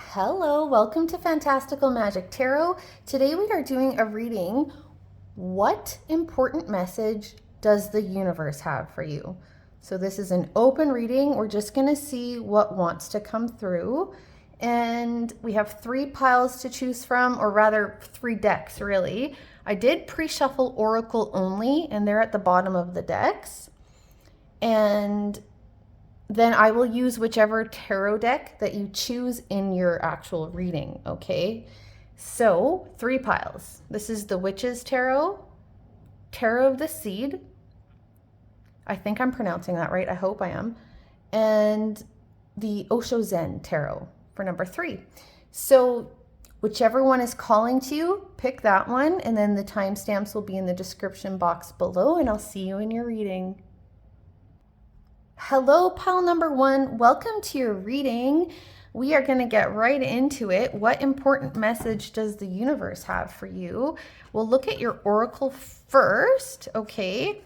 Hello, welcome to Fantastical Magic Tarot. Today we are doing a reading. What important message does the universe have for you? So this is an open reading. We're just going to see what wants to come through. And we have 3 piles to choose from, or rather 3 decks really. I did pre-shuffle Oracle only, and they're at the bottom of the decks. And then I will use whichever tarot deck that you choose in your actual reading, okay? So, 3 piles. This is the Witch's Tarot, Tarot of the Seed. I think I'm pronouncing that right. I hope I am. And the Osho Zen Tarot for number 3. So, whichever one is calling to you, pick that one, and then the timestamps will be in the description box below, and I'll see you in your reading. Hello, pile number 1. Welcome to your reading. We are going to get right into it. What important message does the universe have for you? We'll look at your oracle first, okay?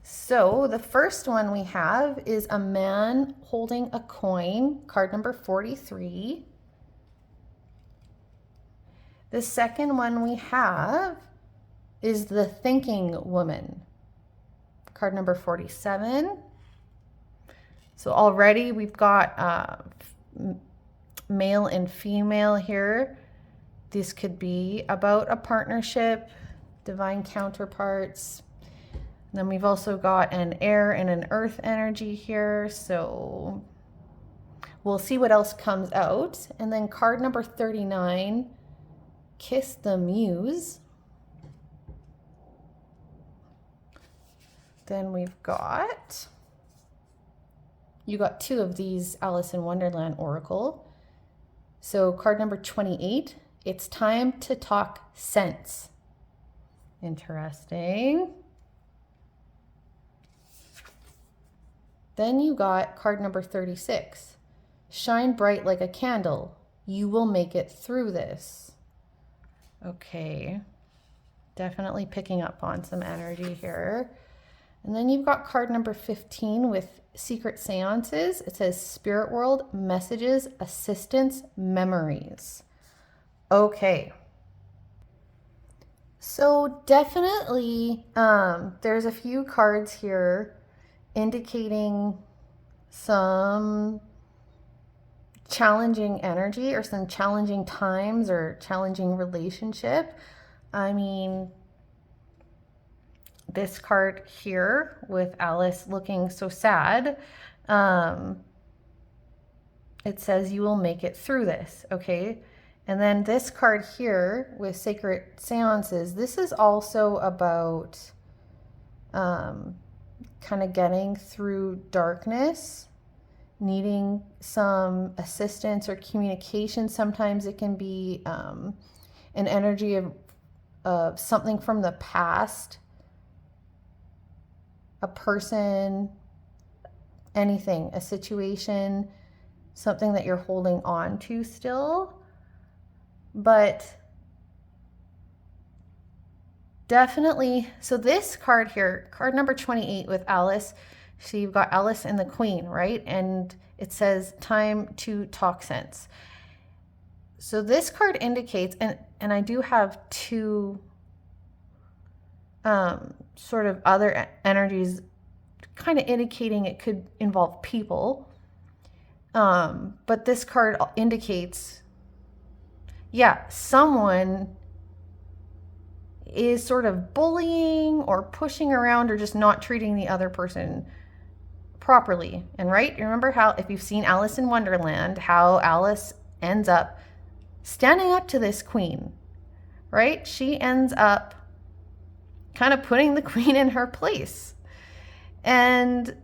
So the first one we have is a man holding a coin, card number 43. The second one we have is the thinking woman, card number 47. So already we've got male and female here. This could be about a partnership, divine counterparts. And then we've also got an air and an earth energy here. So we'll see what else comes out. And then card number 39, Kiss the Muse. Then we've got... You got 2 of these Alice in Wonderland Oracle. So card number 28, it's time to talk sense. Interesting. Then you got card number 36, shine bright like a candle. You will make it through this. Okay, definitely picking up on some energy here. And then you've got card number 15 with secret seances. It says spirit world, messages, assistance, memories. Okay. So definitely there's a few cards here indicating some challenging energy or some challenging times or challenging relationship. I mean, this card here with Alice looking so sad, it says you will make it through this, okay? And then this card here with sacred seances, this is also about kind of getting through darkness, needing some assistance or communication. Sometimes it can be an energy of something from the past, a person, anything, a situation, something that you're holding on to still. But definitely, so this card here, card number 28 with Alice, so you've got Alice and the Queen, right? And it says time to talk sense. So this card indicates, and I do have 2 sort of other energies kind of indicating it could involve people. But this card indicates, yeah, someone is sort of bullying or pushing around or just not treating the other person properly. And right, you remember how, if you've seen Alice in Wonderland, how Alice ends up standing up to this queen, right? She ends up kind of putting the queen in her place. And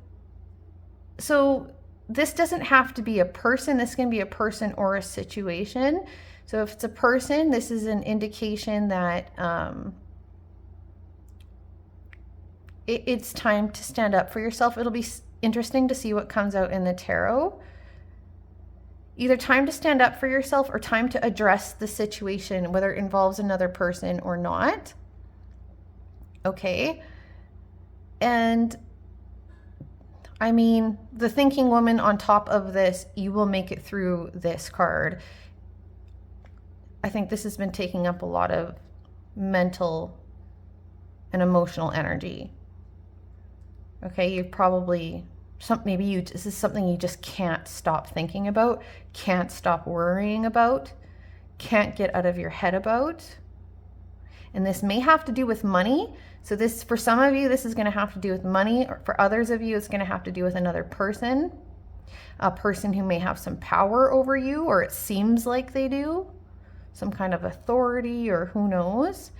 so this doesn't have to be a person. This can be a person or a situation. So if it's a person, this is an indication that it's time to stand up for yourself. It'll be interesting to see what comes out in the tarot. Either time to stand up for yourself or time to address the situation, whether it involves another person or not. Okay. And I mean, the thinking woman on top of this, you will make it through this card. I think this has been taking up a lot of mental and emotional energy. Okay, you've probably, this is something you just can't stop thinking about, can't stop worrying about, can't get out of your head about. And this may have to do with money. So this, for some of you, this is going to have to do with money, or for others of you, it's going to have to do with another person, a person who may have some power over you, or it seems like they do, some kind of authority, or who knows.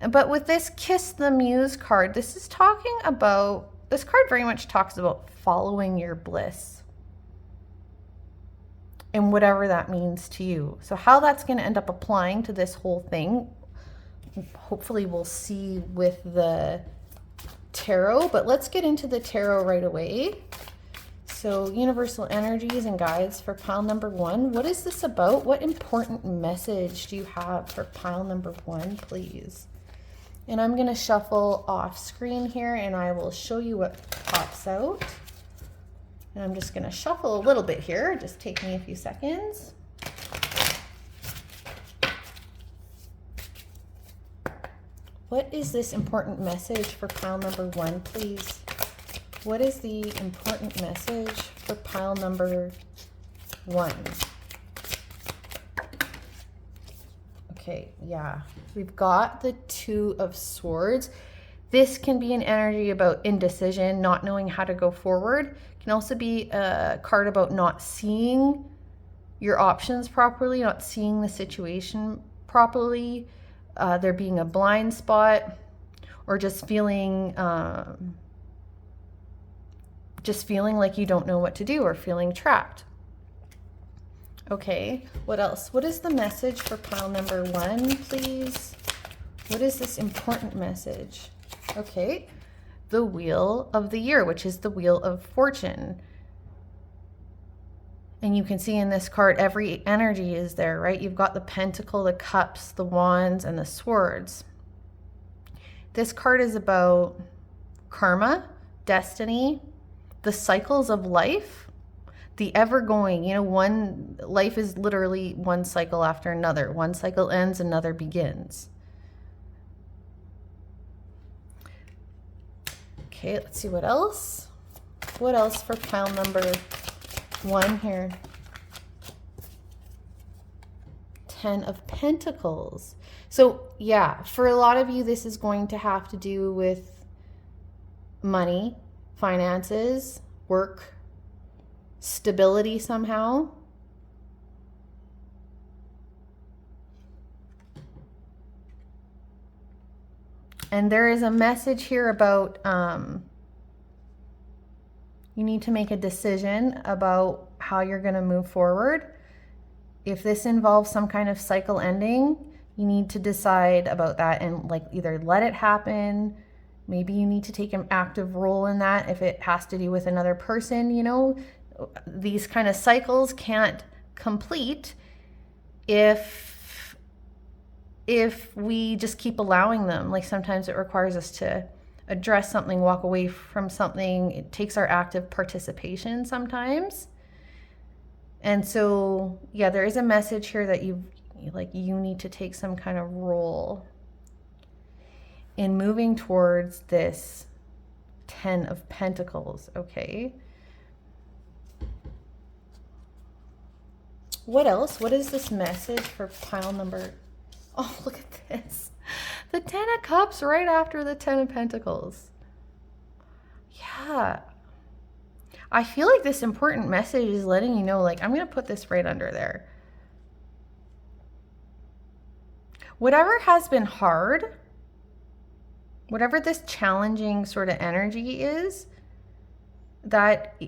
But with this Kiss the Muse card, this is talking about, this card very much talks about following your bliss and whatever that means to you. So how that's going to end up applying to this whole thing, hopefully we'll see with the tarot, but let's get into the tarot right away. So universal energies and guides for pile number 1. What is this about? What important message do you have for pile number 1, please? And I'm going to shuffle off screen here and I will show you what pops out. And I'm just going to shuffle a little bit here. Just take me a few seconds. What is this important message for pile number 1, please? What is the important message for pile number 1? Okay, yeah. We've got the 2 of Swords. This can be an energy about indecision, not knowing how to go forward. It can also be a card about not seeing your options properly, not seeing the situation properly. There being a blind spot, or just feeling like you don't know what to do, or feeling trapped. Okay, what else? What is the message for pile number 1, please? What is this important message? Okay, the Wheel of the Year, which is the Wheel of Fortune. And you can see in this card, every energy is there, right? You've got the Pentacle, the Cups, the Wands, and the Swords. This card is about karma, destiny, the cycles of life, the ever-going. You know, life is literally one cycle after another. One cycle ends, another begins. Okay, let's see what else. What else for pile number 1 here? 10 of Pentacles. So yeah, for a lot of you, this is going to have to do with money, finances, work, stability somehow. And there is a message here about you need to make a decision about how you're going to move forward. If this involves some kind of cycle ending, you need to decide about that and like either let it happen. Maybe you need to take an active role in that if it has to do with another person. You know, these kind of cycles can't complete if we just keep allowing them. Like sometimes it requires us to address something, walk away from something. It takes our active participation sometimes. And so, yeah, there is a message here that you need to take some kind of role in moving towards this 10 of Pentacles, okay? What else? What is this message for pile number... Oh, look at this. The 10 of Cups right after the 10 of Pentacles. Yeah. I feel like this important message is letting you know, like, I'm going to put this right under there. Whatever has been hard, whatever this challenging sort of energy is, that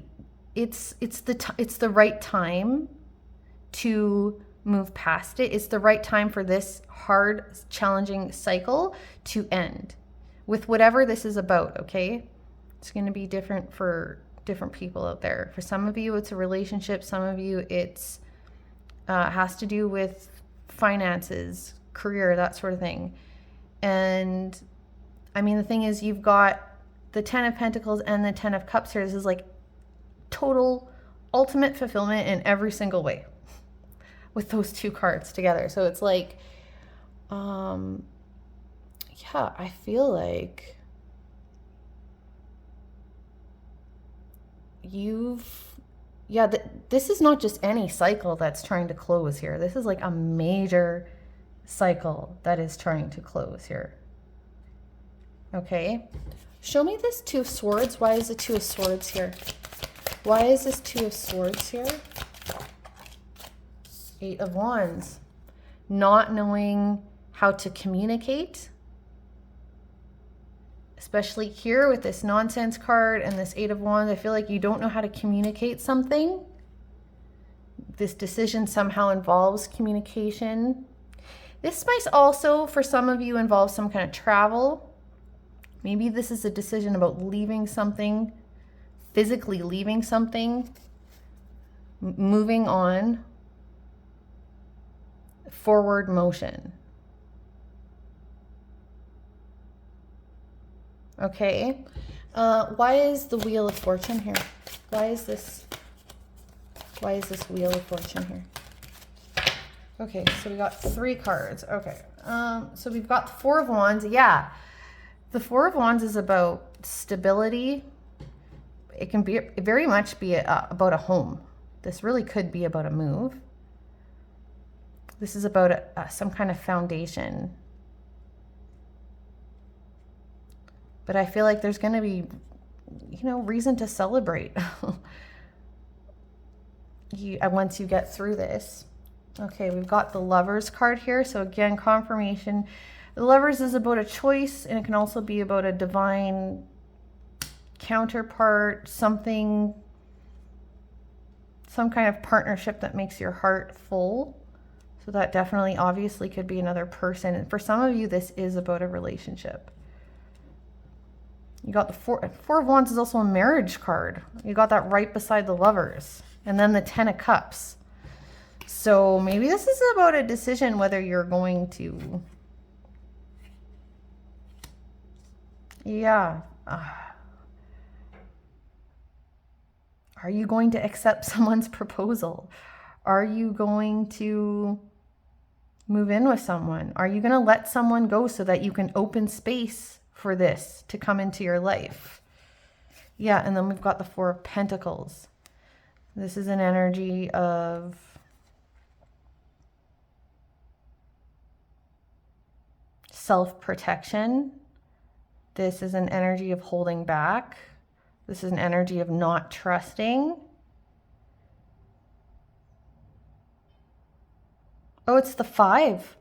it's the right time to move past it. It's the right time for this hard, challenging cycle to end with whatever this is about, okay? It's going to be different for different people out there. For some of you, it's a relationship. Some of you, it's has to do with finances, career, that sort of thing. And I mean, the thing is, you've got the 10 of Pentacles and the 10 of Cups here. This is like total, ultimate fulfillment in every single way. with those two cards together. So it's like, yeah, I feel like this is not just any cycle that's trying to close here. This is like a major cycle that is trying to close here. Okay. Show me this Two of Swords. Why is the Two of Swords here? Why is this Two of Swords here? Eight of Wands. Not knowing how to communicate. Especially here with this nonsense card and this Eight of Wands. I feel like you don't know how to communicate something. This decision somehow involves communication. This might also, for some of you, involve some kind of travel. Maybe this is a decision about leaving something, physically leaving something, moving on, forward motion. Okay. Why is the Wheel of Fortune here? Why is this Wheel of Fortune here? Okay, so we got 3 cards. Okay. So we've got the Four of Wands. Yeah. The Four of Wands is about stability. It can be very much be about a home. This really could be about a move. This is about some kind of foundation. But I feel like there's going to be, reason to celebrate once you get through this. Okay, we've got the Lovers card here. So again, confirmation. The Lovers is about a choice, and it can also be about a divine counterpart, some kind of partnership that makes your heart full. So that definitely, obviously, could be another person. And for some of you, this is about a relationship. You got the Four of Wands is also a marriage card. You got that right beside the Lovers. And then the Ten of Cups. So maybe this is about a decision whether you're going to... Yeah. Are you going to accept someone's proposal? Are you going to move in with someone? Are you going to let someone go so that you can open space for this to come into your life? Yeah, and then we've got the Four of Pentacles. This is an energy of self-protection. This is an energy of holding back. This is an energy of not trusting. Oh, it's the 5.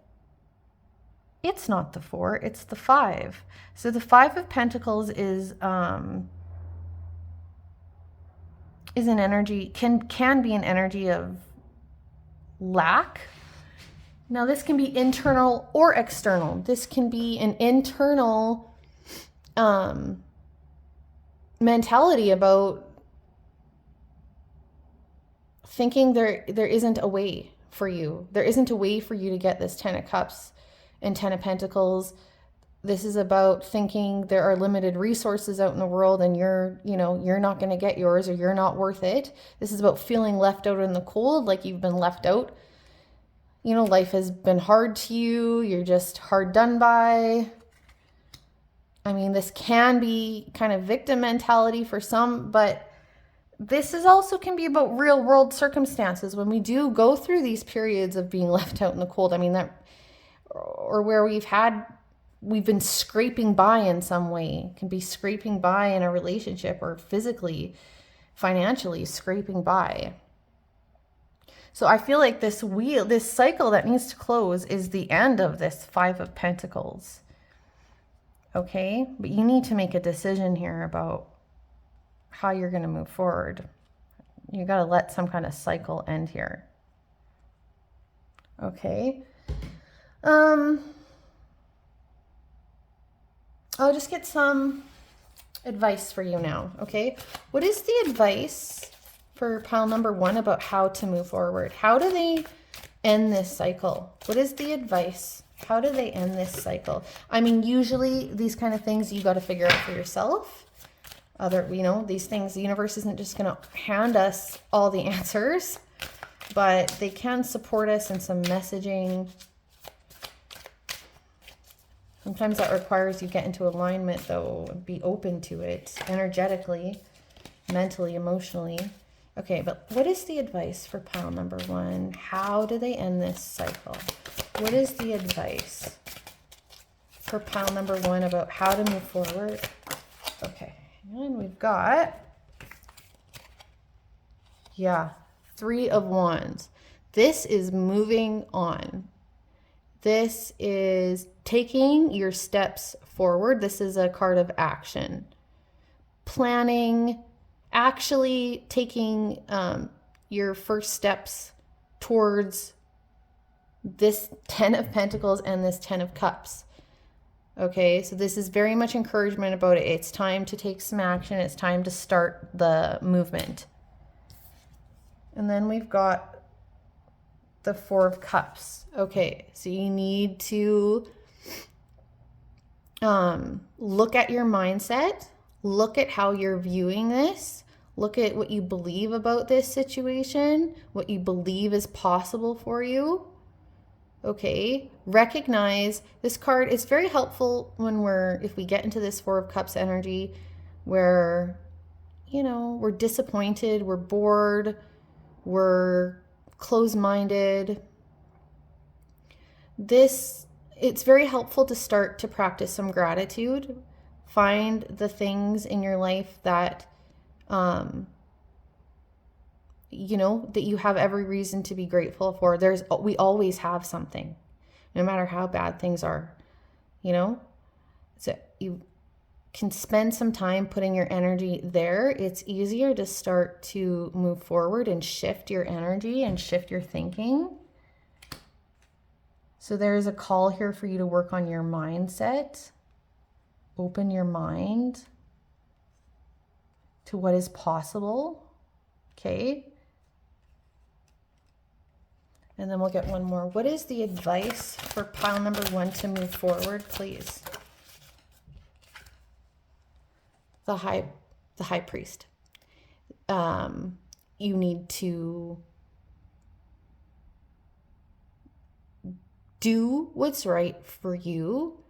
It's not the 4, it's the 5. So the 5 of Pentacles is an energy, can be an energy of lack. Now this can be internal or external. This can be an internal mentality about thinking there isn't a way for you. There isn't a way for you to get this 10 of Cups and 10 of Pentacles. This is about thinking there are limited resources out in the world and you're not going to get yours, or you're not worth it. This is about feeling left out in the cold, like you've been left out. Life has been hard to you. You're just hard done by. I mean, this can be kind of victim mentality for some, but this is also can be about real world circumstances when we do go through these periods of being left out in the cold. I mean, or where we've been scraping by in some way. It can be scraping by in a relationship, or physically, financially scraping by. So I feel like this cycle that needs to close is the end of this 5 of Pentacles. Okay, but you need to make a decision here about how you're going to move forward. You got to let some kind of cycle end here. Okay. I'll just get some advice for you now. Okay. What is the advice for pile number 1 about how to move forward? How do they end this cycle? What is the advice? How do they end this cycle? I mean, usually these kind of things you got to figure out for yourself. These things, the universe isn't just going to hand us all the answers. but they can support us in some messaging. Sometimes that requires you get into alignment, though, be open to it energetically, mentally, emotionally. Okay, but what is the advice for pile number 1? How do they end this cycle? What is the advice for pile number 1 about how to move forward? Okay, and we've got, yeah, 3 of Wands. This is moving on. This is taking your steps forward. This is a card of action. Planning, actually taking your first steps towards this 10 of Pentacles and this 10 of Cups. Okay, so this is very much encouragement about it. It's time to take some action. It's time to start the movement. And then we've got the 4 of Cups. Okay, so you need to look at your mindset, look at how you're viewing this, look at what you believe about this situation, what you believe is possible for you. Okay, recognize this card is very helpful when if we get into this 4 of Cups energy where, you know, we're disappointed, we're bored, we're closed-minded. It's very helpful to start to practice some gratitude. Find the things in your life that, you know, that you have every reason to be grateful for. We always have something, no matter how bad things are, you know? So you can spend some time putting your energy there. It's easier to start to move forward and shift your energy and shift your thinking. So there's a call here for you to work on your mindset. Open your mind to what is possible. Okay. And then we'll get one more. What is the advice for pile number 1 to move forward, please? The high priest. You need to do what's right for you.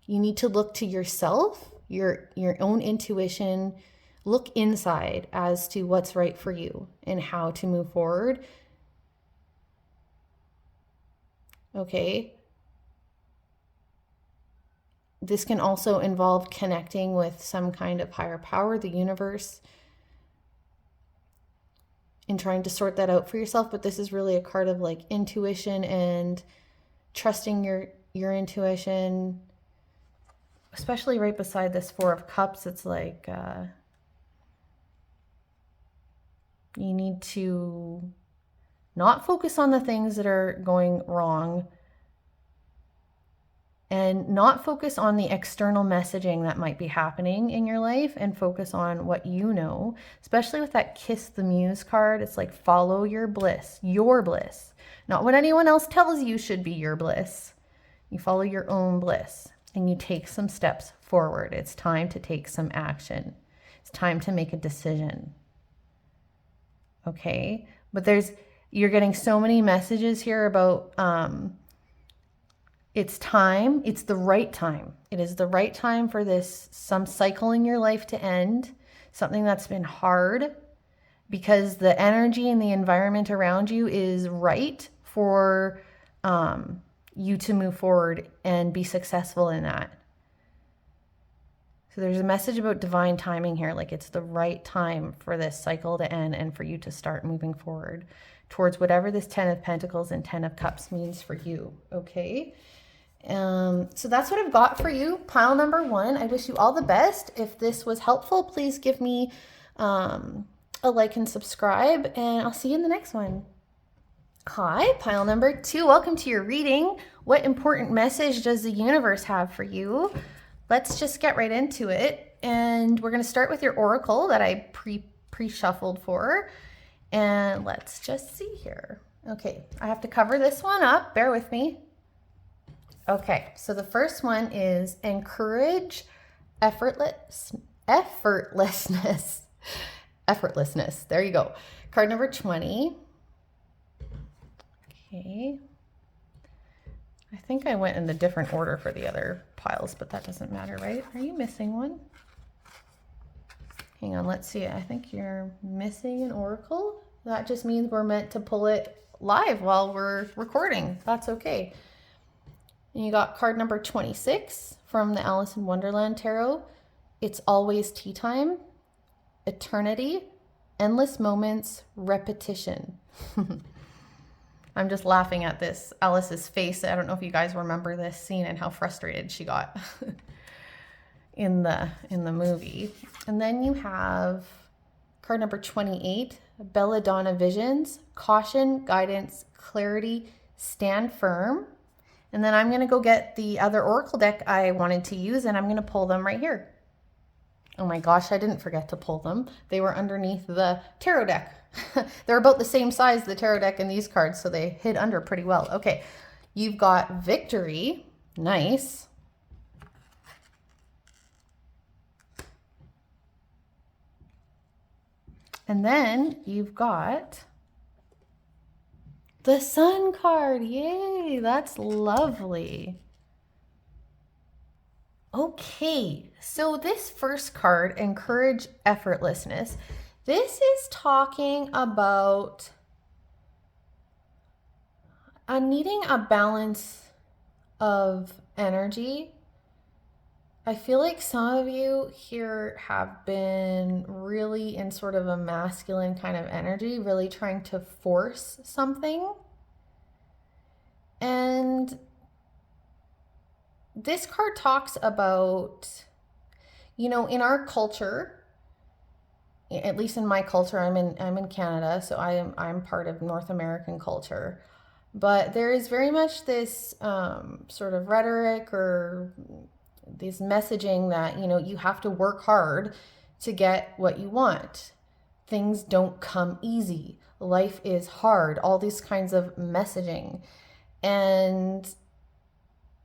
You need to look to yourself, your own intuition. Look inside as to what's right for you and how to move forward. Okay. This can also involve connecting with some kind of higher power, the universe, and trying to sort that out for yourself. But this is really a card of like intuition and trusting your intuition, especially right beside this 4 of Cups. It's like you need to not focus on the things that are going wrong and not focus on the external messaging that might be happening in your life, and focus on what you know, especially with that Kiss the Muse card. It's like follow your bliss, not what anyone else tells you should be your bliss. You follow your own bliss and you take some steps forward. It's time to take some action. It's time to make a decision. Okay, but you're getting so many messages here about it's time. It's the right time. It is the right time for some cycle in your life to end, something that's been hard, because the energy and the environment around you is right for you to move forward and be successful in that. So there's a message about divine timing here, like it's the right time for this cycle to end and for you to start moving forward towards whatever this 10 of Pentacles and 10 of Cups means for you, okay? So that's what I've got for you, pile number 1. I wish you all the best. If this was helpful, please give me a like and subscribe, and I'll see you in the next one. Hi, pile number 2. Welcome to your reading. What important message does the universe have for you? Let's just get right into it. And we're going to start with your oracle that I pre-shuffled for. And let's just see here. Okay, I have to cover this one up. Bear with me. Okay, so the first one is encourage effortlessness. Effortlessness. There you go. Card number 20. Okay. I think I went in a different order for the other piles, but that doesn't matter, right? Are you missing one? Hang on, let's see. I think you're missing an oracle. That just means we're meant to pull it live while we're recording. That's okay. And you got card number 26 from the Alice in Wonderland Tarot. It's always tea time, eternity, endless moments, repetition. I'm just laughing at this Alice's face. I don't know if you guys remember this scene and how frustrated she got in the movie. And then you have card number 28, Belladonna Visions, caution, guidance, clarity, stand firm. And then I'm going to go get the other oracle deck I wanted to use, and I'm going to pull them right here. Oh my gosh, I didn't forget to pull them. They were underneath the tarot deck. They're about the same size, the tarot deck and these cards, so they hid under pretty well. Okay, you've got victory. Nice. And then you've got the Sun card. Yay, that's lovely. Okay, so this first card, Encourage Effortlessness. This is talking about needing a balance of energy. I feel like some of you here have been really in sort of a masculine kind of energy, really trying to force something. And this card talks about, you know, in our culture, at least in my culture, I'm in Canada, so I'm part of North American culture. But there is very much this sort of rhetoric or this messaging that, you know, you have to work hard to get what you want. Things don't come easy. Life is hard. All these kinds of messaging. And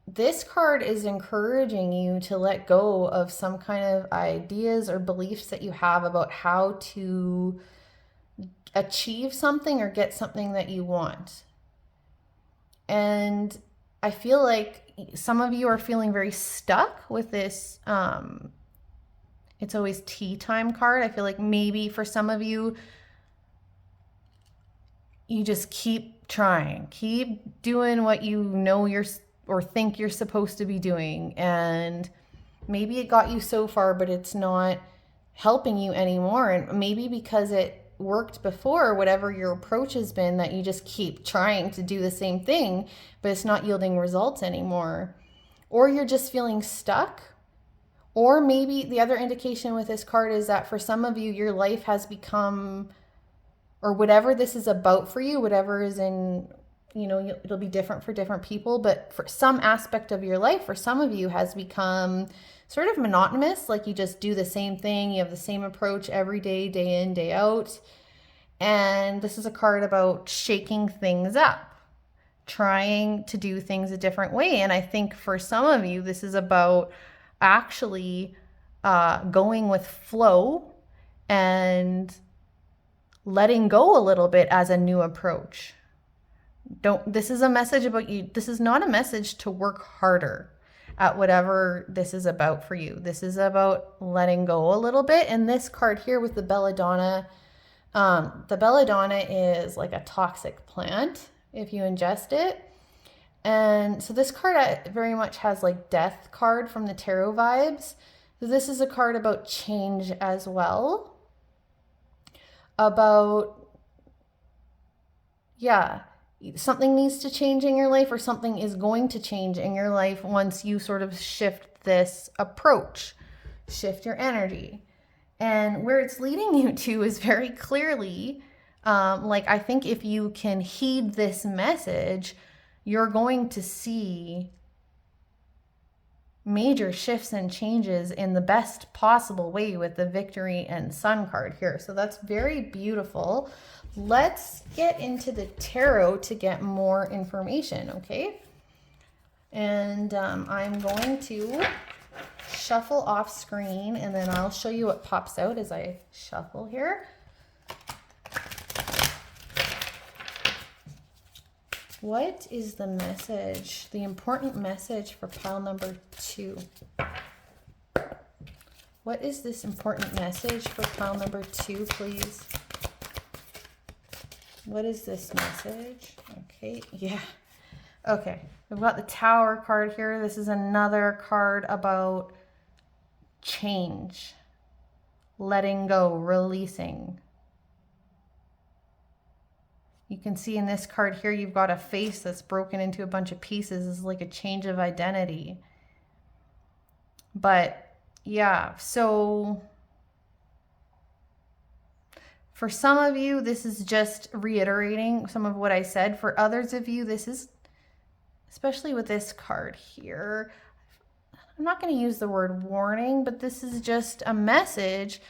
this card is encouraging you to let go of some kind of ideas or beliefs that you have about how to achieve something or get something that you want. And I feel like some of you are feeling very stuck with this it's always tea time card. I feel like maybe for some of you, you just keep trying, keep doing what you know you're or think you're supposed to be doing, and maybe it got you so far but it's not helping you anymore, and maybe because it worked before, whatever your approach has been, that you just keep trying to do the same thing but it's not yielding results anymore, or you're just feeling stuck. Or maybe the other indication with this card is that for some of you, your life has become, or whatever this is about for you, whatever is in, you know, it'll be different for different people, but for some aspect of your life, for some of you, has become sort of monotonous. Like you just do the same thing, you have the same approach every day, day in, day out. And this is a card about shaking things up, trying to do things a different way. And I think for some of you, this is about actually going with flow and letting go a little bit as a new approach. This is a message about you. This is not a message to work harder at whatever this is about for you. This is about letting go a little bit. And this card here with the belladonna, the belladonna is like a toxic plant if you ingest it. And so this card very much has like death card from the tarot vibes. So this is a card about change as well. About, yeah, something needs to change in your life, or something is going to change in your life once you sort of shift this approach, shift your energy. And where it's leading you to is very clearly, like, I think if you can heed this message, you're going to see major shifts and changes in the best possible way with the Victory and Sun card here. So that's very beautiful. Let's get into the tarot to get more information, okay? And I'm going to shuffle off screen, and then I'll show you what pops out as I shuffle here. What is the message, the important message for pile number 2? What is this important message for pile number 2, please? What is this message? Okay, yeah. Okay, we've got the Tower card here. This is another card about change, letting go, releasing. You can see in this card here, you've got a face that's broken into a bunch of pieces. It's like a change of identity. But yeah, so for some of you, this is just reiterating some of what I said. For others of you, this is, especially with this card here, I'm not going to use the word warning, but this is just a message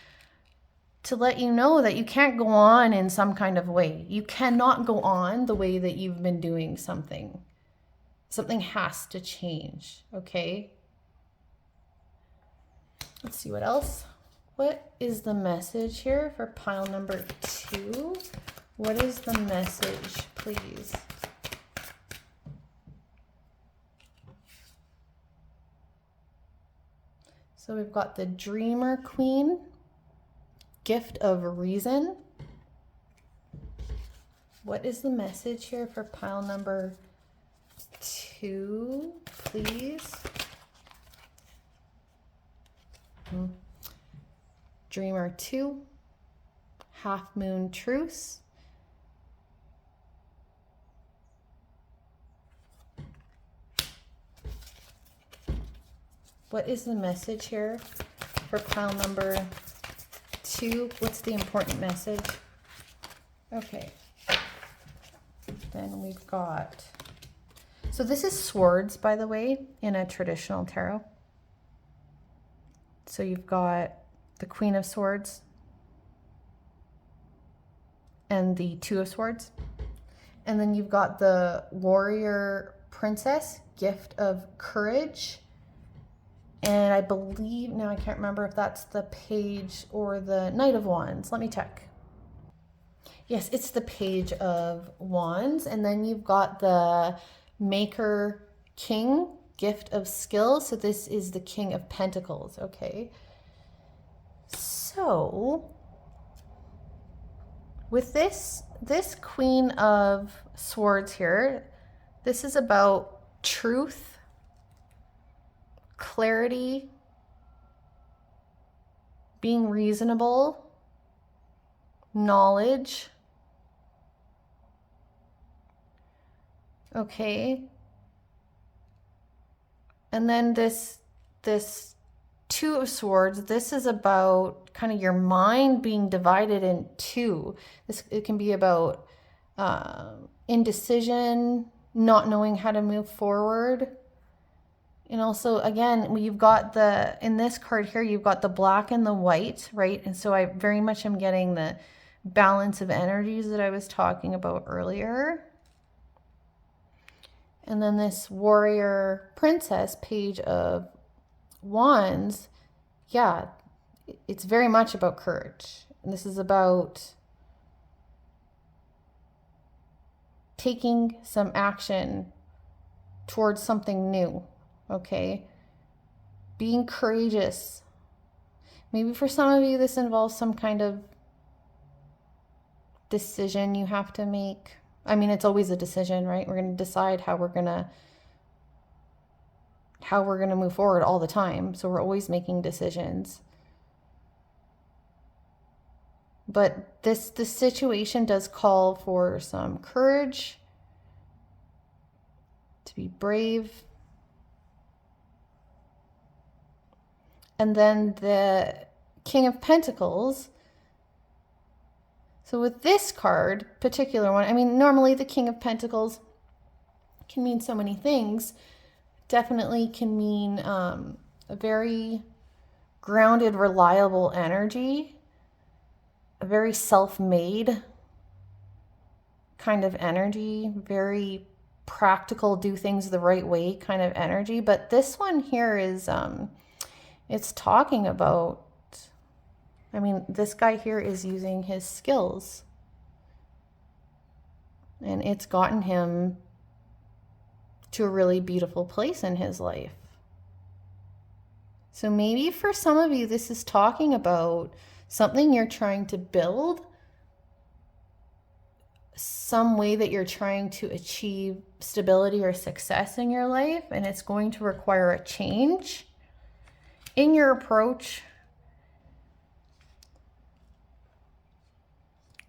to let you know that you can't go on in some kind of way. You cannot go on the way that you've been doing something. Something has to change, okay? Let's see what else. What is the message here for pile number 2? What is the message, please? So we've got the Dreamer Queen, Gift of Reason. What is the message here for pile number 2, please? Dreamer 2, Half Moon Truce. What is the message here for pile number 2? What's the important message? Okay. Then we've got, so this is swords, by the way, in a traditional tarot. So you've got the Queen of Swords and the Two of Swords. And then you've got the Warrior Princess, Gift of Courage. And I believe, now I can't remember if that's the Page or the Knight of Wands. Let me check. Yes, it's the Page of Wands. And then you've got the Maker King, Gift of Skill. So this is the King of Pentacles, okay? So with this Queen of Swords here, this is about truth, clarity, being reasonable, knowledge. Okay. And then this Two of Swords, this is about kind of your mind being divided in two. It can be about indecision, not knowing how to move forward. And also, again, you've got in this card here, you've got the black and the white, right? And so I very much am getting the balance of energies that I was talking about earlier. And then this Warrior Princess, Page of Wands, yeah, it's very much about courage. And this is about taking some action towards something new. Okay, being courageous. Maybe for some of you, this involves some kind of decision you have to make. I mean, it's always a decision, right? We're going to decide how we're going to move forward all the time. So we're always making decisions. But this situation does call for some courage, to be brave. And then the King of Pentacles. So with this card, particular one, I mean, normally the King of Pentacles can mean so many things. Definitely can mean a very grounded, reliable energy, a very self-made kind of energy, very practical, do things the right way kind of energy. But this one here is, it's talking about, I mean, this guy here is using his skills. And it's gotten him to a really beautiful place in his life. So maybe for some of you, this is talking about something you're trying to build, some way that you're trying to achieve stability or success in your life, and it's going to require a change in your approach,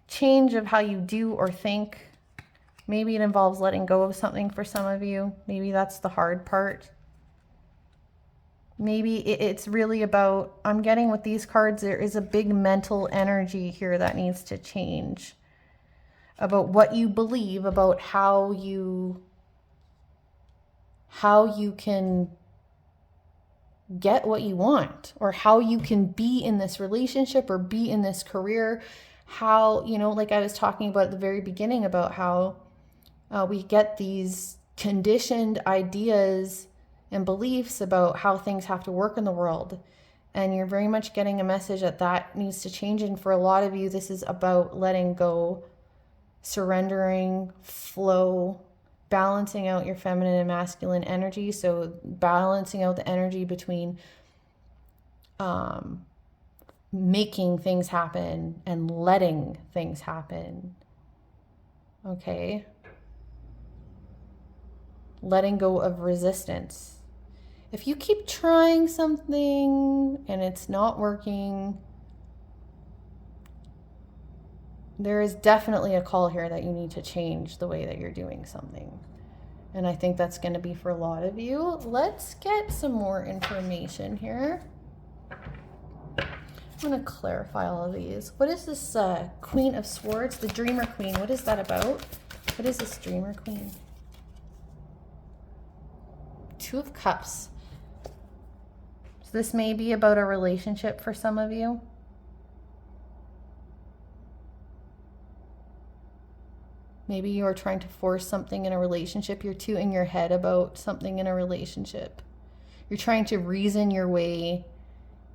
change of how you do or think. Maybe it involves letting go of something for some of you. Maybe that's the hard part. Maybe it's really about, I'm getting with these cards, there is a big mental energy here that needs to change about what you believe, about how you can get what you want, or how you can be in this relationship or be in this career. How, you know, like I was talking about at the very beginning about how we get these conditioned ideas and beliefs about how things have to work in the world. And you're very much getting a message that that needs to change. And for a lot of you, this is about letting go, surrendering, flow, balancing out your feminine and masculine energy. So balancing out the energy between making things happen and letting things happen. Okay? Letting go of resistance. If you keep trying something and it's not working, there is definitely a call here that you need to change the way that you're doing something. And I think that's going to be for a lot of you. Let's get some more information here. I'm going to clarify all of these. What is this Queen of Swords? The Dreamer Queen. What is that about? What is this Dreamer Queen? Two of Cups. So this may be about a relationship for some of you. Maybe you're trying to force something in a relationship. You're too in your head about something in a relationship. You're trying to reason your way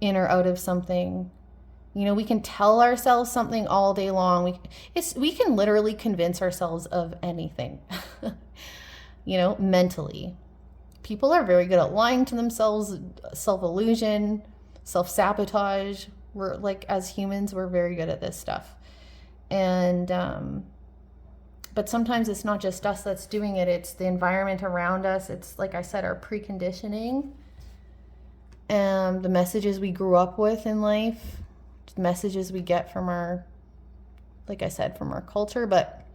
in or out of something. You know, we can tell ourselves something all day long. We can literally convince ourselves of anything, you know, mentally. People are very good at lying to themselves, self-illusion, self-sabotage. We're like, as humans, we're very good at this stuff. And, but sometimes it's not just us that's doing it. It's the environment around us. It's, like I said, our preconditioning and the messages we grew up with in life, messages we get from our, like I said, from our culture. But,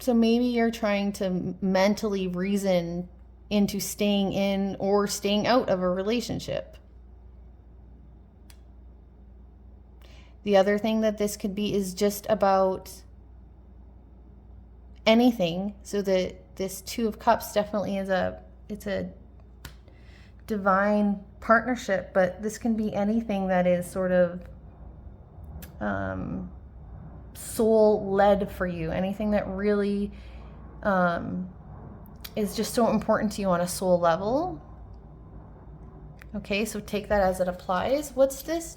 so maybe you're trying to mentally reason into staying in or staying out of a relationship. The other thing that this could be is just about anything. So that this Two of Cups definitely is it's a divine partnership, but this can be anything that is sort of soul led for you, anything that really is just so important to you on a soul level. Okay, so take that as it applies. What's this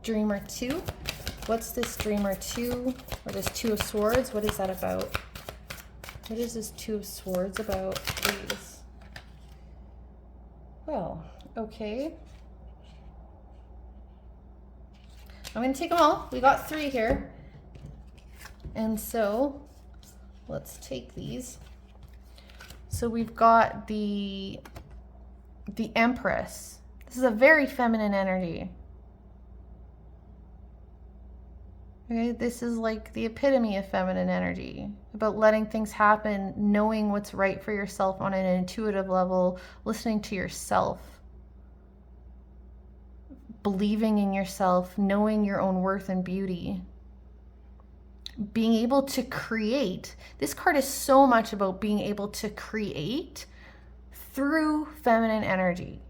Dreamer 2? What's this Dreamer 2 or this Two of Swords? What is that about? What is this Two of Swords about, please? Well, okay. I'm going to take them all. We got 3 here. And so let's take these. So we've got the Empress. This is a very feminine energy. Okay, this is like the epitome of feminine energy, about letting things happen, knowing what's right for yourself on an intuitive level, listening to yourself, believing in yourself, knowing your own worth and beauty, being able to create. This card is so much about being able to create through feminine energy.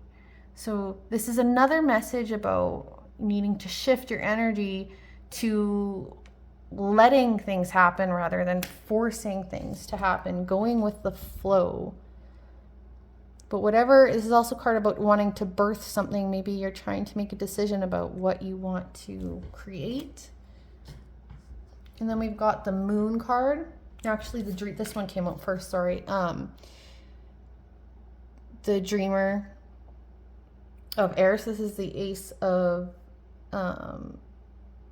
So this is another message about needing to shift your energy to letting things happen rather than forcing things to happen, going with the flow. But whatever, this is also a card about wanting to birth something. Maybe you're trying to make a decision about what you want to create. And then we've got the Moon card. Actually, this one came out first, sorry. The Dreamer of Airs. This is the Ace of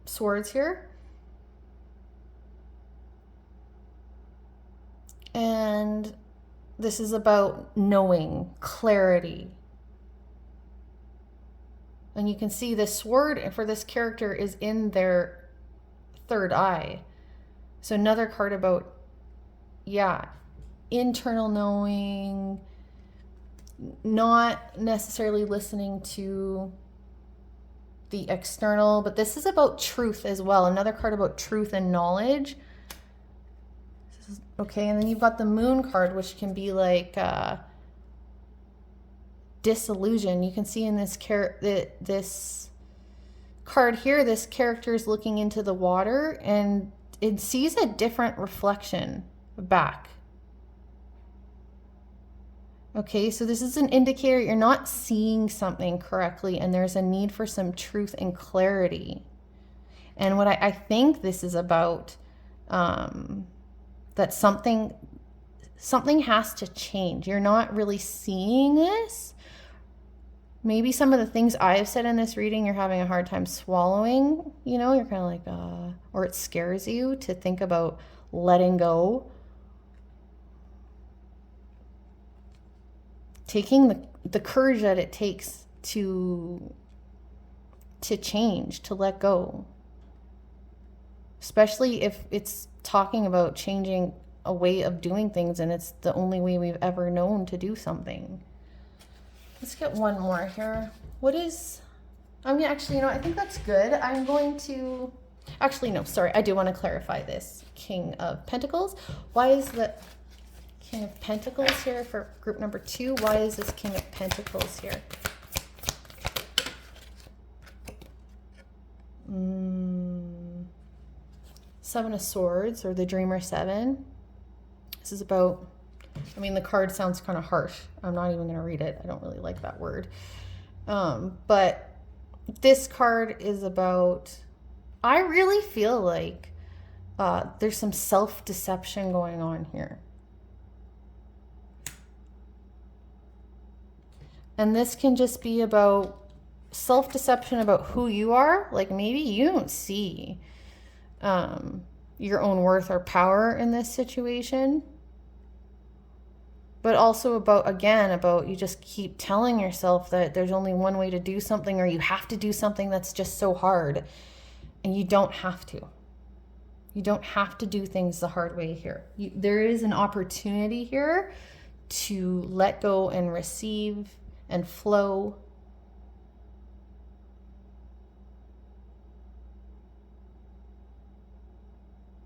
Swords here. And this is about knowing, clarity. And you can see the sword for this character is in their third eye. So another card about, yeah, internal knowing, not necessarily listening to the external, but this is about truth as well. Another card about truth and knowledge. Okay, and then you've got the Moon card, which can be like disillusion. You can see in this card here, this character is looking into the water and it sees a different reflection back. Okay, so this is an indicator you're not seeing something correctly and there's a need for some truth and clarity. And what I think this is about, that something has to change. You're not really seeing this. Maybe some of the things I have said in this reading you're having a hard time swallowing, you know, you're kind of like, or it scares you to think about letting go. Taking the courage that it takes to change, to let go. Especially if it's talking about changing a way of doing things and it's the only way we've ever known to do something. Let's get one more here. Actually, you know, I think that's good. I'm going to, actually, no, sorry. I do want to clarify this. King of Pentacles. Why is the King of Pentacles here for group number 2? Why is this King of Pentacles here? Seven of Swords, or the Dreamer 7. This is about, I mean, the card sounds kind of harsh. I'm not even going to read it. I don't really like that word. But this card is about, I really feel like there's some self-deception going on here. And this can just be about self-deception about who you are. Like maybe you don't see your own worth or power in this situation. But also about you just keep telling yourself that there's only one way to do something, or you have to do something that's just so hard. And you don't have to. You don't have to do things the hard way here. There is an opportunity here to let go and receive and flow.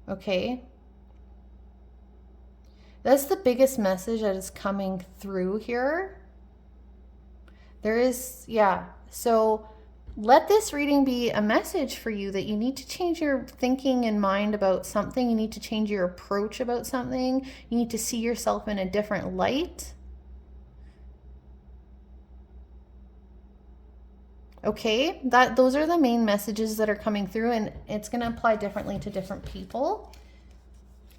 Okay. That's the biggest message that is coming through here. There is, yeah. So let this reading be a message for you that you need to change your thinking and mind about something. You need to change your approach about something. You need to see yourself in a different light. Okay, those are the main messages that are coming through, and it's going to apply differently to different people.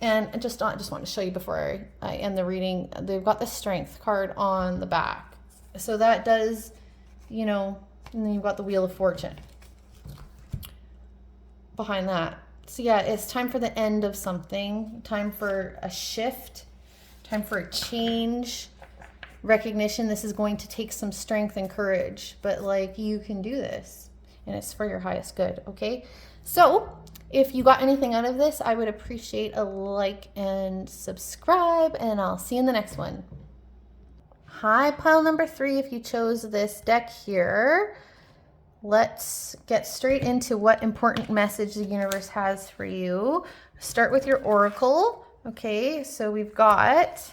And I just want to show you before I end the reading, they've got the Strength card on the back. So that does, you know, and then you've got the Wheel of Fortune behind that. So yeah, it's time for the end of something, time for a shift, time for a change. Recognition, this is going to take some strength and courage, but like you can do this and it's for your highest good. Okay, so if you got anything out of this, I would appreciate a like and subscribe, and I'll see you in the next one. Hi, pile number 3. If you chose this deck here, let's get straight into what important message the universe has for you. Start with your oracle. Okay, so we've got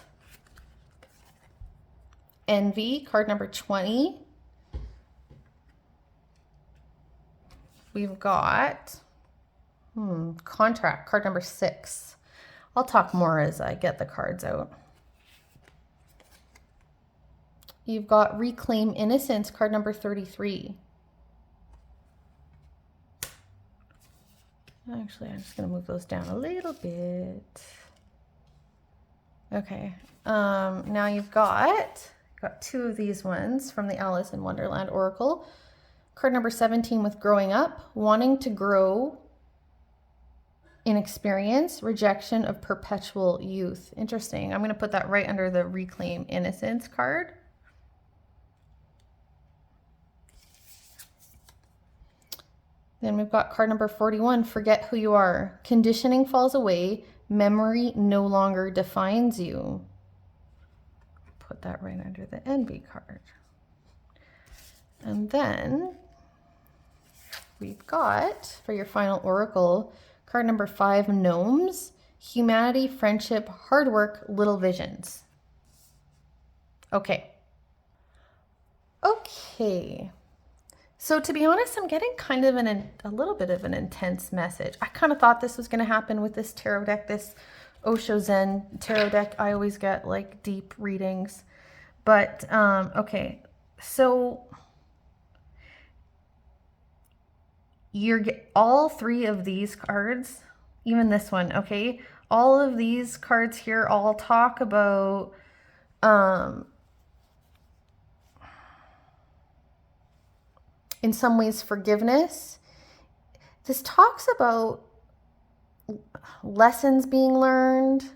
Envy, card number 20. We've got Contract, card number 6. I'll talk more as I get the cards out. You've got Reclaim Innocence, card number 33. Actually, I'm just going to move those down a little bit. Okay. Now you've got two of these ones from the Alice in Wonderland Oracle. Card number 17 with growing up, wanting to grow in experience, rejection of perpetual youth. Interesting. I'm going to put that right under the reclaim innocence card. Then we've got card number 41, forget who you are. Conditioning falls away, memory no longer defines you. Put that right under the envy card. And then we've got, for your final oracle, card number 5, gnomes, humanity, friendship, hard work, little visions. Okay. So to be honest, I'm getting kind of a little bit of an intense message. I kind of thought this was going to happen with this tarot deck, this Osho Zen tarot deck. I always get like deep readings. But, okay. So all three of these cards, even this one, okay? All of these cards here all talk about in some ways forgiveness. This talks about lessons being learned,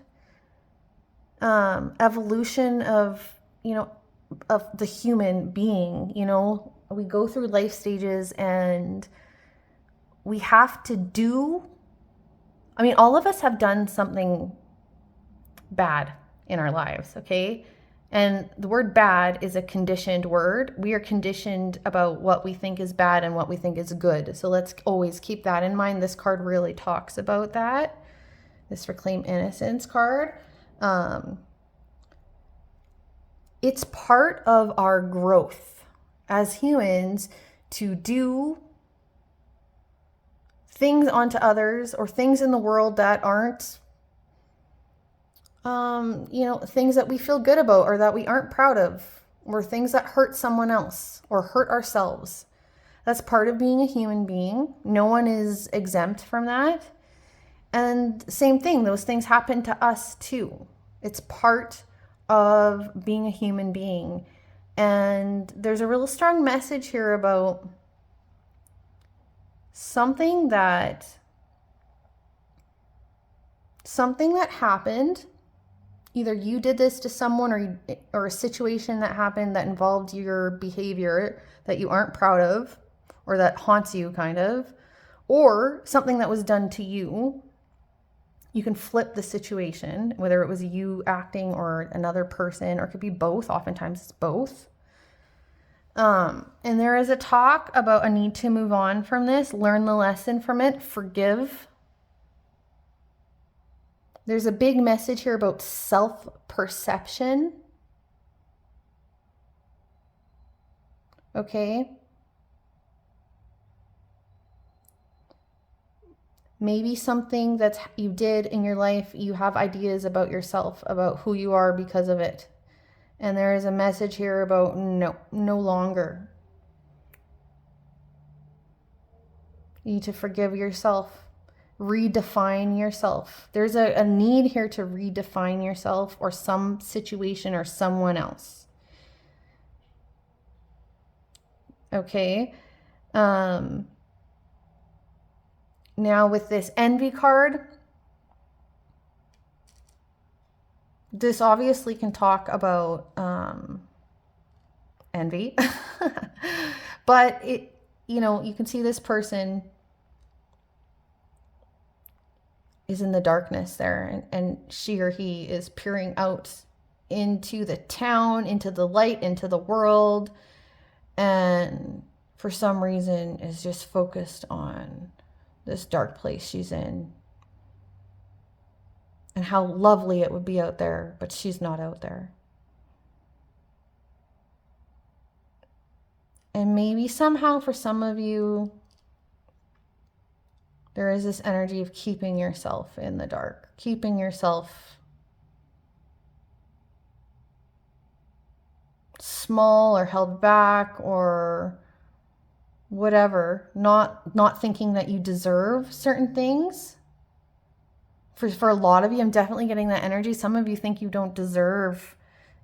evolution of, of the human being. We go through life stages and we have to do, all of us have done something bad in our lives, okay? And the word bad is a conditioned word. We are conditioned about what we think is bad and what we think is good. So let's always keep that in mind. This card really talks about that. This reclaim innocence card. It's part of our growth as humans to do things onto others or things in the world that aren't things that we feel good about or that we aren't proud of, or things that hurt someone else or hurt ourselves. That's part of being a human being. No one is exempt from that. And same thing, those things happen to us too. It's part of being a human being. And there's a real strong message here about something that happened. Either you did this to someone or a situation that happened that involved your behavior that you aren't proud of or that haunts you kind of, or something that was done to you. You can flip the situation, whether it was you acting or another person, or it could be both. Oftentimes it's both. And there is a talk about a need to move on from this, learn the lesson from it, forgive. There's a big message here about self-perception. Okay? Maybe something that you did in your life, you have ideas about yourself, about who you are because of it. And there is a message here about no longer. You need to forgive yourself. Redefine yourself. There's a need here to redefine yourself or some situation or someone else. Okay. Now with this envy card, this obviously can talk about envy, but you can see this person is in the darkness there, and she or he is peering out into the town, into the light, into the world, and for some reason is just focused on this dark place she's in and how lovely it would be out there, but she's not out there. And maybe somehow for some of you, there is this energy of keeping yourself in the dark, keeping yourself small or held back or whatever, not thinking that you deserve certain things, For a lot of you, I'm definitely getting that energy. Some of you think you don't deserve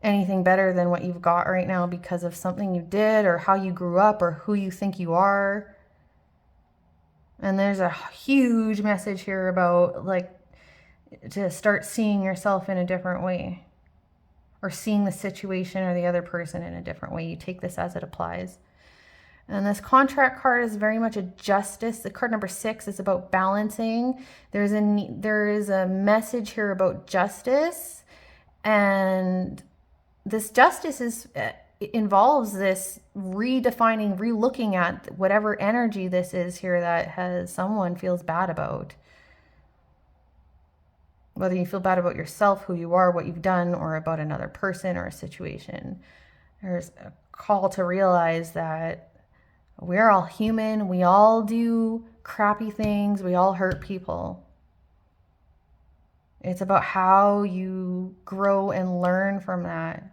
anything better than what you've got right now because of something you did or how you grew up or who you think you are. And there's a huge message here about like to start seeing yourself in a different way, or seeing the situation or the other person in a different way. You take this as it applies. And this contract card is very much a justice. The card number 6 is about balancing. There is a message here about justice, and this justice involves this redefining, relooking at whatever energy this is here that someone feels bad about. Whether you feel bad about yourself, who you are, what you've done, or about another person or a situation. There's a call to realize that we're all human. We all do crappy things. We all hurt people. It's about how you grow and learn from that.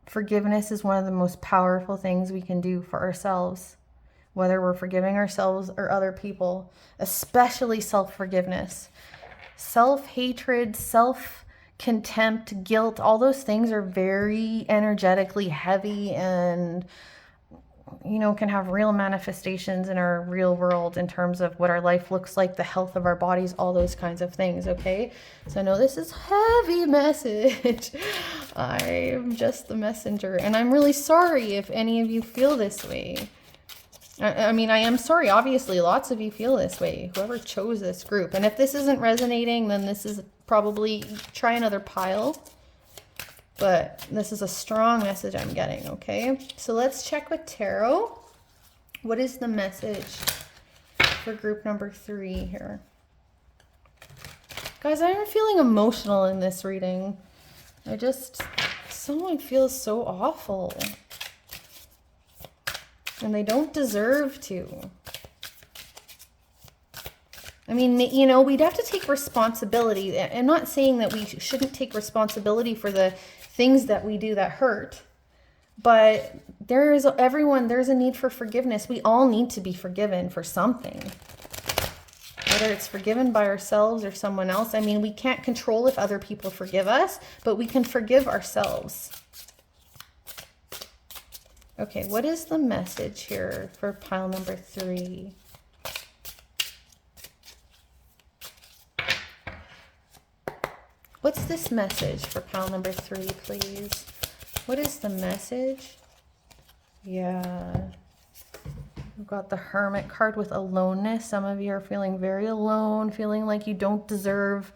Forgiveness is one of the most powerful things we can do for ourselves, whether we're forgiving ourselves or other people, especially self-forgiveness. Self-hatred, self-contempt, guilt, all those things are very energetically heavy and, can have real manifestations in our real world in terms of what our life looks like, the health of our bodies, all those kinds of things, okay? So I know this is heavy message. I'm just the messenger, and I'm really sorry if any of you feel this way. I mean, I am sorry. Obviously, lots of you feel this way, whoever chose this group. And if this isn't resonating, then this is probably, try another pile. But this is a strong message I'm getting, okay? So let's check with tarot. What is the message for group number 3 here? Guys, I'm feeling emotional in this reading. Someone feels so awful. And they don't deserve to. I mean, we'd have to take responsibility. I'm not saying that we shouldn't take responsibility for the things that we do that hurt. But there's a need for forgiveness. We all need to be forgiven for something. Whether it's forgiven by ourselves or someone else. I mean, we can't control if other people forgive us, but we can forgive ourselves. Okay, what is the message here for pile number 3? What's this message for pile number 3, please? What is the message? Yeah. We've got the Hermit card with aloneness. Some of you are feeling very alone, feeling like you don't deserve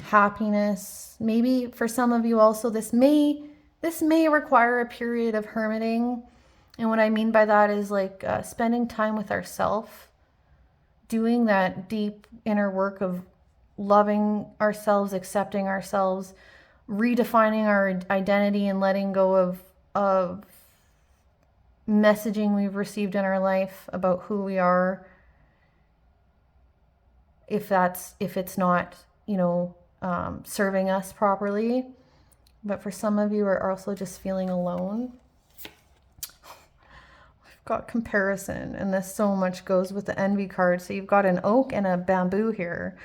happiness. Maybe for some of you also, this may require a period of hermiting. And what I mean by that is like spending time with ourselves, doing that deep inner work of loving ourselves, accepting ourselves, redefining our identity and letting go of messaging we've received in our life about who we are. If it's not, serving us properly. But for some of you are also just feeling alone. We've got comparison, and this so much goes with the envy card. So you've got an oak and a bamboo here.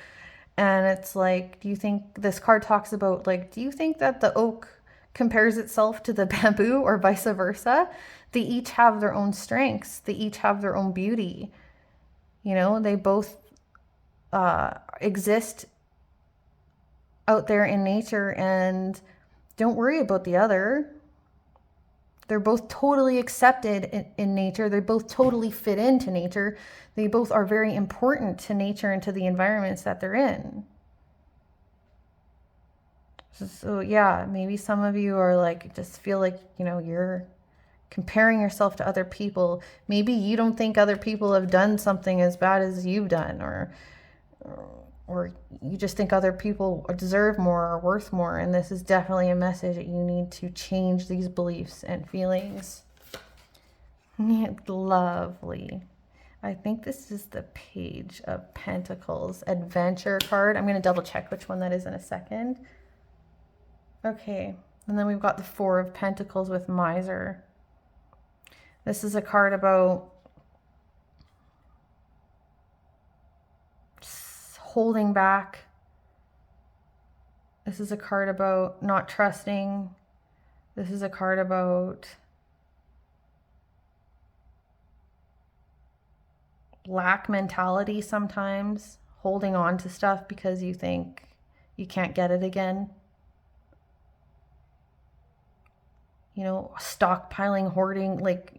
And it's like, do you think this card talks about, like, do you think that the oak compares itself to the bamboo or vice versa? They each have their own strengths. They each have their own beauty. They both exist out there in nature, and don't worry about the other. They're both totally accepted in nature. They both totally fit into nature. They both are very important to nature and to the environments that they're in. So yeah, maybe some of you are like, just feel like, you're comparing yourself to other people. Maybe you don't think other people have done something as bad as you've done, or you just think other people deserve more or worth more. And this is definitely a message that you need to change these beliefs and feelings. Lovely. I think this is the Page of Pentacles Adventure card. I'm going to double check which one that is in a second. Okay. And then we've got the Four of Pentacles with Miser. This is a card about holding back. This is a card about not trusting. This is a card about lack mentality sometimes, holding on to stuff because you think you can't get it again. You know, stockpiling, hoarding, like,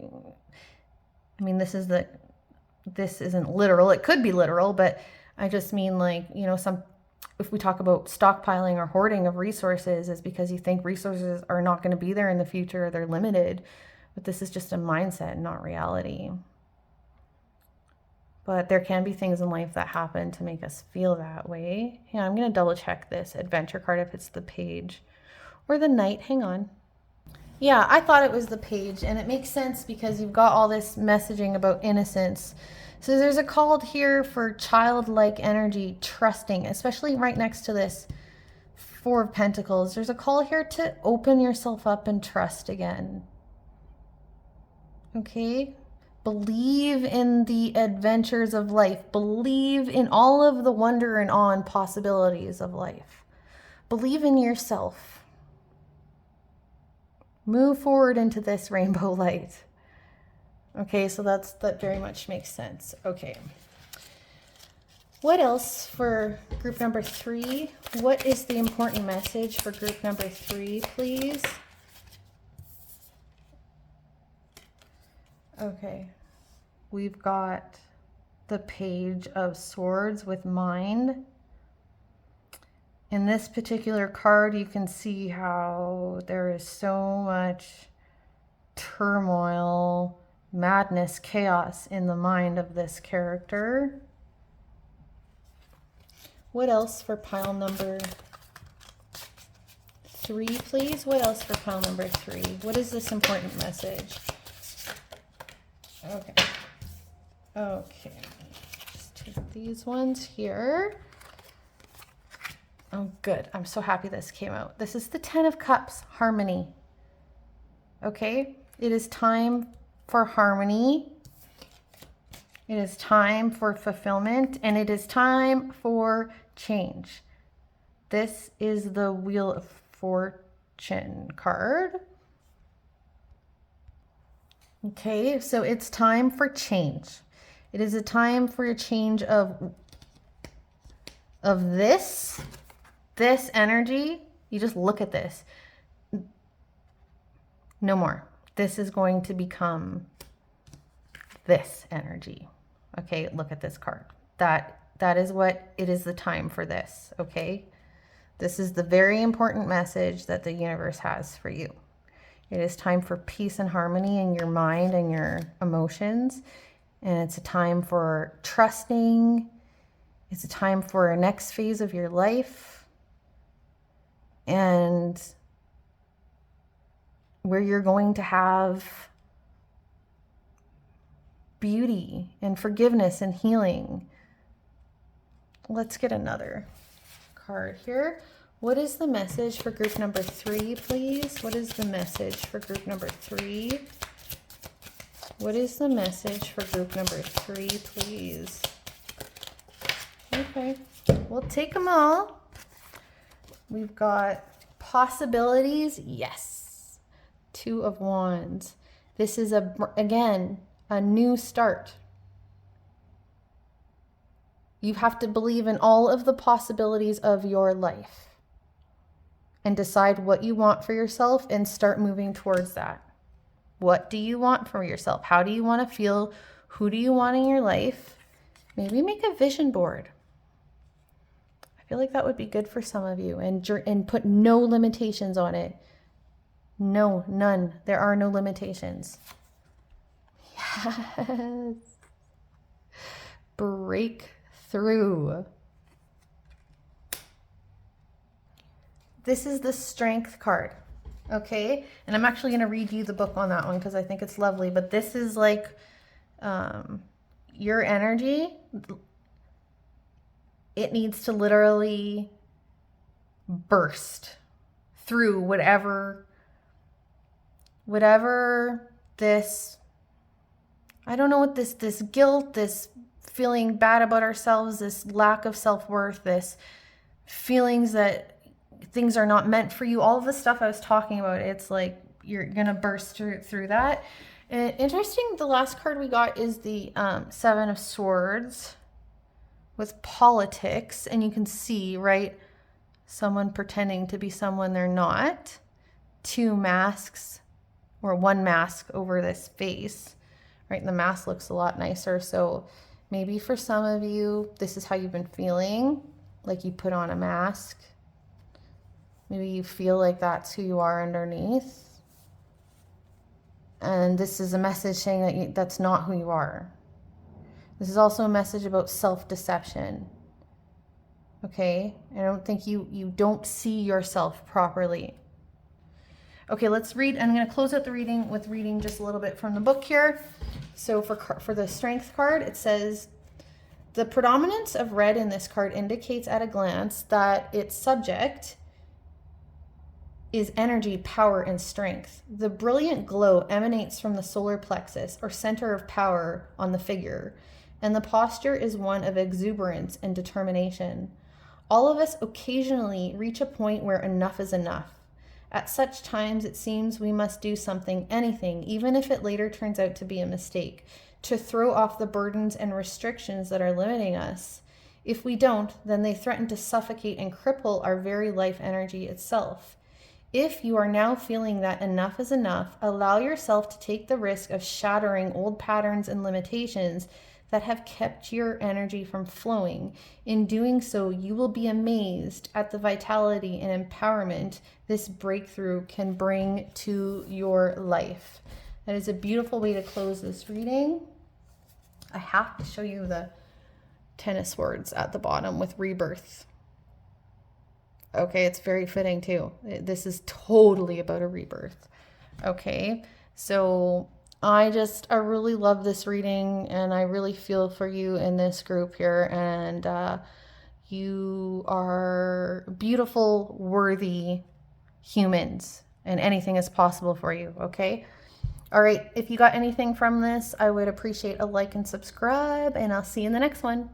I mean, this isn't literal. It could be literal, but I just mean, like, you know, if we talk about stockpiling or hoarding of resources, is because you think resources are not going to be there in the future, or they're limited. But this is just a mindset, not reality. But there can be things in life that happen to make us feel that way. Yeah, I'm going to double check this adventure card if it's the page or the knight. Hang on. Yeah, I thought it was the page, and it makes sense because you've got all this messaging about innocence. So there's a call here for childlike energy, trusting, especially right next to this Four of Pentacles. There's a call here to open yourself up and trust again. Okay? Believe in the adventures of life. Believe in all of the wonder and awe and possibilities of life. Believe in yourself. Move forward into this rainbow light. Okay, so that very much makes sense. Okay. What else for group number 3? What is the important message for group number 3, please? Okay. We've got the Page of Swords with Mind. In this particular card, you can see how there is so much turmoil, madness, chaos in the mind of this character. What else for pile number 3, please? What else for pile number 3? What is this important message? Okay. Okay. Just take these ones here. Oh, good. I'm so happy this came out. This is the 10 of Cups, harmony. Okay? It is time for harmony. It is time for fulfillment, and it is time for change. This is the Wheel of Fortune card. Okay, so it's time for change. It is a time for a change of this energy. You just look at this. No more. This is going to become this energy. Okay, look at this card. That is what it is, the time for this. Okay, this is the very important message that the universe has for you. It is time for peace and harmony in your mind and your emotions, and it's a time for trusting. It's a time for a next phase of your life, and where you're going to have beauty and forgiveness and healing. Let's get another card here. What is the message for group number 3, please? What is the message for group number 3? What is the message for group number 3, please? Okay, we'll take them all. We've got possibilities. Yes. 2 of Wands. This is, again, a new start. You have to believe in all of the possibilities of your life and decide what you want for yourself and start moving towards that. What do you want for yourself? How do you want to feel? Who do you want in your life? Maybe make a vision board. I feel like that would be good for some of you, and put no limitations on it. No, none. There are no limitations. Yes. Breakthrough. This is the Strength card. Okay, and I'm actually going to read you the book on that one because I think it's lovely. But this is like your energy. It needs to literally burst through whatever this, I don't know what this guilt, this feeling bad about ourselves, this lack of self-worth, this feelings that things are not meant for you, all of the stuff I was talking about, it's like you're going to burst through that. And interesting, the last card we got is the Seven of Swords with politics. And you can see, right, someone pretending to be someone they're not. Two masks, or one mask over this face, right? And the mask looks a lot nicer. So maybe for some of you, this is how you've been feeling, like you put on a mask. Maybe you feel like that's who you are underneath. And this is a message saying that that's not who you are. This is also a message about self-deception. Okay? I don't think you don't see yourself properly. Okay, let's read. I'm going to close out the reading with reading just a little bit from the book here. So for the Strength card, it says, the predominance of red in this card indicates at a glance that its subject is energy, power, and strength. The brilliant glow emanates from the solar plexus, or center of power on the figure, and the posture is one of exuberance and determination. All of us occasionally reach a point where enough is enough. At such times, it seems we must do something, anything, even if it later turns out to be a mistake, to throw off the burdens and restrictions that are limiting us. If we don't, then they threaten to suffocate and cripple our very life energy itself. If you are now feeling that enough is enough, allow yourself to take the risk of shattering old patterns and limitations that have kept your energy from flowing. In doing so, you will be amazed at the vitality and empowerment this breakthrough can bring to your life. That is a beautiful way to close this reading. I have to show you the Ten of Swords at the bottom with rebirth. Okay, it's very fitting too. This is totally about a rebirth. Okay, so I really love this reading, and I really feel for you in this group here, and you are beautiful, worthy humans, and anything is possible for you, okay? All right, if you got anything from this, I would appreciate a like and subscribe, and I'll see you in the next one.